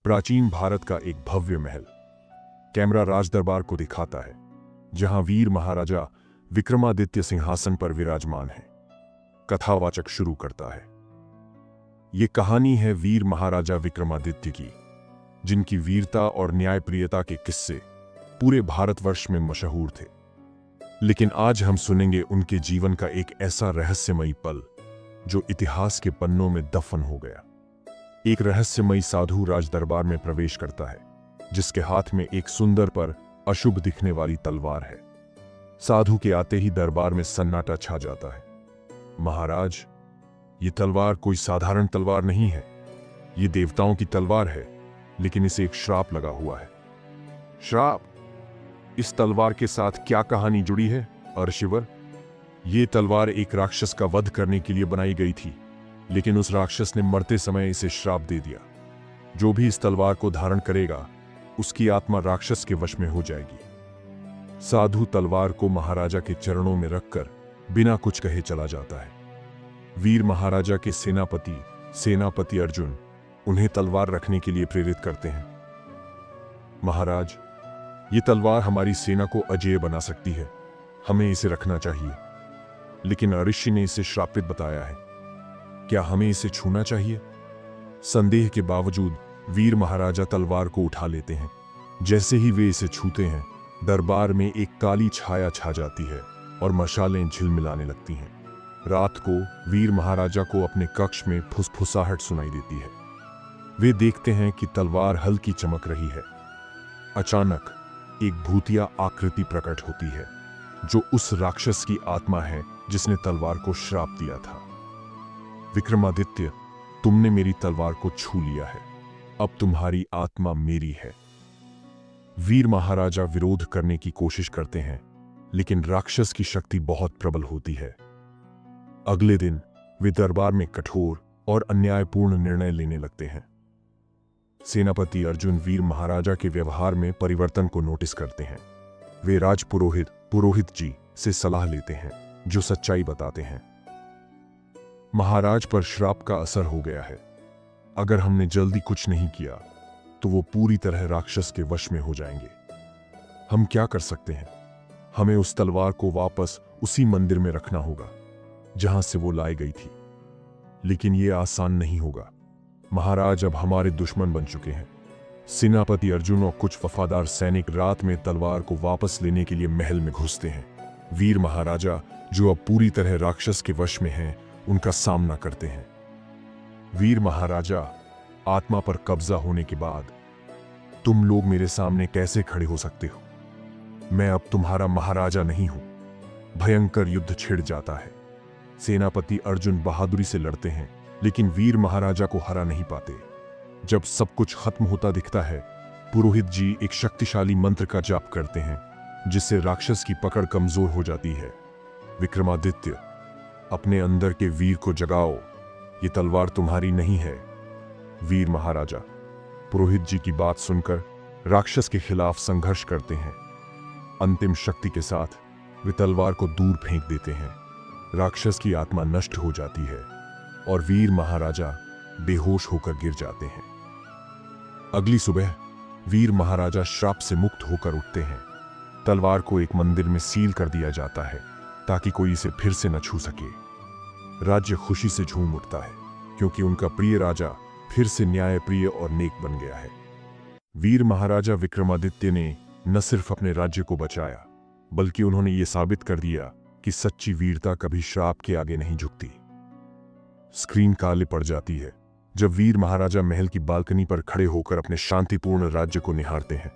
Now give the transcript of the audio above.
प्राचीन भारत का एक भव्य महल। कैमरा राज दरबार को दिखाता है, जहां वीर महाराजा विक्रमादित्य सिंहासन पर विराजमान है। कथावाचक शुरू करता है। ये कहानी है वीर महाराजा विक्रमादित्य की, जिनकी वीरता और न्यायप्रियता के किस्से पूरे भारतवर्ष में मशहूर थे। लेकिन आज हम सुनेंगे उनके जीवन का एक ऐसा रहस्यमयी पल जो इतिहास के पन्नों में दफन हो गया। एक रहस्यमयी साधु राज दरबार में प्रवेश करता है, जिसके हाथ में एक सुंदर पर अशुभ दिखने वाली तलवार है। साधु के आते ही दरबार में सन्नाटा छा जाता है। महाराज, ये तलवार कोई साधारण तलवार नहीं है। ये देवताओं की तलवार है, लेकिन इसे एक श्राप लगा हुआ है। श्राप? इस तलवार के साथ क्या कहानी जुड़ी है अर्शिवर? ये तलवार एक राक्षस का वध करने के लिए बनाई गई थी, लेकिन उस राक्षस ने मरते समय इसे श्राप दे दिया। जो भी इस तलवार को धारण करेगा, उसकी आत्मा राक्षस के वश में हो जाएगी। साधु तलवार को महाराजा के चरणों में रखकर बिना कुछ कहे चला जाता है। वीर महाराजा के सेनापति अर्जुन उन्हें तलवार रखने के लिए प्रेरित करते हैं। महाराज, ये तलवार हमारी सेना को अजेय बना सकती है, हमें इसे रखना चाहिए। लेकिन ऋषि ने इसे श्रापित बताया है, क्या हमें इसे छूना चाहिए? संदेह के बावजूद वीर महाराजा तलवार को उठा लेते हैं। जैसे ही वे इसे छूते हैं, दरबार में एक काली छाया छा जाती है और मशालें झिलमिलाने लगती हैं। रात को वीर महाराजा को अपने कक्ष में फुसफुसाहट सुनाई देती है। वे देखते हैं कि तलवार हल्की चमक रही है। अचानक एक भूतिया आकृति प्रकट होती है, जो उस राक्षस की आत्मा है जिसने तलवार को श्राप दिया था। विक्रमादित्य, तुमने मेरी तलवार को छू लिया है, अब तुम्हारी आत्मा मेरी है। वीर महाराजा विरोध करने की कोशिश करते हैं, लेकिन राक्षस की शक्ति बहुत प्रबल होती है। अगले दिन वे दरबार में कठोर और अन्यायपूर्ण निर्णय लेने लगते हैं। सेनापति अर्जुन वीर महाराजा के व्यवहार में परिवर्तन को नोटिस करते हैं। वे पुरोहित जी से सलाह लेते हैं, जो सच्चाई बताते हैं। महाराज पर श्राप का असर हो गया है। अगर हमने जल्दी कुछ नहीं किया, तो वो पूरी तरह राक्षस के वश में हो जाएंगे। हम क्या कर सकते हैं? हमें उस तलवार को वापस उसी मंदिर में रखना होगा जहां से वो लाई गई थी। लेकिन ये आसान नहीं होगा। महाराज अब हमारे दुश्मन बन चुके हैं। सेनापति अर्जुन और कुछ वफादार सैनिक रात में तलवार को वापस लेने के लिए महल में घुसते हैं। वीर महाराजा, जो अब पूरी तरह राक्षस के वश में हैं, उनका सामना करते हैं। वीर महाराजा, आत्मा पर कब्जा होने के बाद तुम लोग मेरे सामने कैसे खड़े हो सकते हो? मैं अब तुम्हारा महाराजा नहीं हूं। भयंकर युद्ध छिड़ जाता है। सेनापति अर्जुन बहादुरी से लड़ते हैं, लेकिन वीर महाराजा को हरा नहीं पाते। जब सब कुछ खत्म होता दिखता है, पुरोहित जी एक शक्तिशाली मंत्र का जाप करते हैं, जिससे राक्षस की पकड़ कमजोर हो जाती है। विक्रमादित्य, अपने अंदर के वीर को जगाओ, ये तलवार तुम्हारी नहीं है। वीर महाराजा पुरोहित जी की बात सुनकर राक्षस के खिलाफ संघर्ष करते हैं। अंतिम शक्ति के साथ वे तलवार को दूर फेंक देते हैं। राक्षस की आत्मा नष्ट हो जाती है और वीर महाराजा बेहोश होकर गिर जाते हैं। अगली सुबह वीर महाराजा श्राप से मुक्त होकर उठते हैं। तलवार को एक मंदिर में सील कर दिया जाता है, ताकि कोई इसे फिर से न छू सके। राज्य खुशी से झूम उठता है, क्योंकि उनका प्रिय राजा फिर से न्यायप्रिय और नेक बन गया है। वीर महाराजा विक्रमादित्य ने न सिर्फ अपने राज्य को बचाया, बल्कि उन्होंने ये साबित कर दिया कि सच्ची वीरता कभी श्राप के आगे नहीं झुकती। स्क्रीन काले पड़ जाती है जब वीर महाराजा महल की बालकनी पर खड़े होकर अपने शांतिपूर्ण राज्य को निहारते हैं।